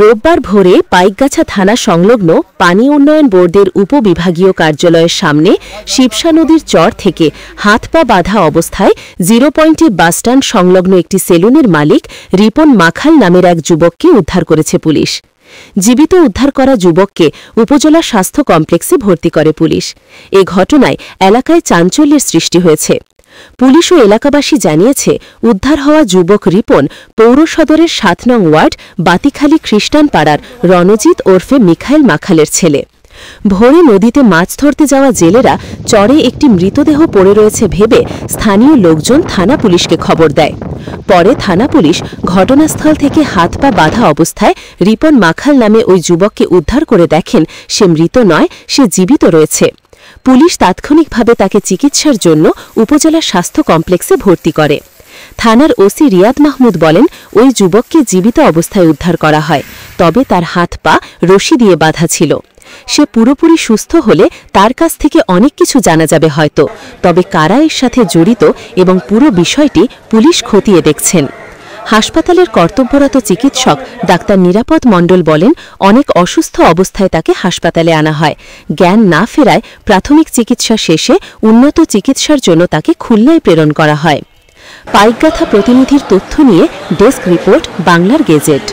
রোববার ভোরে পাইকগাছা থানা সংলগ্ন পানি উন্নয়ন বোর্ডের উপবিভাগীয় কার্যালয়ের সামনে শিবসা নদীর চর থেকে হাত পা বাঁধা অবস্থায় 0 পয়েন্টে বাসস্ট্যান্ড সংলগ্ন একটি সেলুনের মালিক রিপন মাখাল নামের এক যুবককে উদ্ধার করেছে পুলিশ। জীবিত উদ্ধার করা যুবককে উপজেলা স্বাস্থ্য কমপ্লেক্সে ভর্তি করে পুলিশ। এ ঘটনায় এলাকায় চাঞ্চল্যের সৃষ্টি হয়েছে। পুলিশ ও এলাকাবাসী জানিয়েছে, উদ্ধার হওয়া যুবক রিপন পৌর সদরের 7 নং ওয়ার্ড বাতিখালী খ্রিস্টান পাড়ার রণজিৎ ওরফে মিখাইল মাখালের ছেলে। ভোরে নদীতে মাছ ধরতে যাওয়া জেলেরা চরে একটি মৃতদেহ পড়ে রয়েছে ভেবে স্থানীয় লোকজন থানা পুলিশকে খবর দেয়। পরে থানা পুলিশ ঘটনাস্থল থেকে হাত পা বাঁধা অবস্থায় রিপন মাখাল নামে ওই যুবককে উদ্ধার করে দেখেন সে মৃত নয়, সে জীবিত রয়েছে। পুলিশ তাৎক্ষণিকভাবে তাকে চিকিৎসার জন্য উপজেলা স্বাস্থ্য কমপ্লেক্সে ভর্তি করে। থানার ওসি রিয়াদ মাহমুদ বলেন, ওই যুবককে জীবিত অবস্থায় উদ্ধার করা হয়, তবে তার হাত পা রশি দিয়ে বাঁধা ছিল। সে পুরোপুরি সুস্থ হলে তার কাছ থেকে অনেক কিছু জানা যাবে হয়তো, তবে কারা এর সাথে জড়িত এবং পুরো বিষয়টি পুলিশ খতিয়ে দেখছেন। হাসপাতালের কর্তব্যরত চিকিৎসক ডাক্তার নিরাপদ মণ্ডল বলেন, অনেক অসুস্থ অবস্থায় তাকে হাসপাতালে আনা হয়। জ্ঞান না ফেরায় প্রাথমিক চিকিৎসা শেষে উন্নত চিকিৎসার জন্য তাকে খুলনায় প্রেরণ করা হয়। পাইকগাথা প্রতিনিধির তথ্য নিয়ে ডেস্ক রিপোর্ট, বাংলার গেজেট।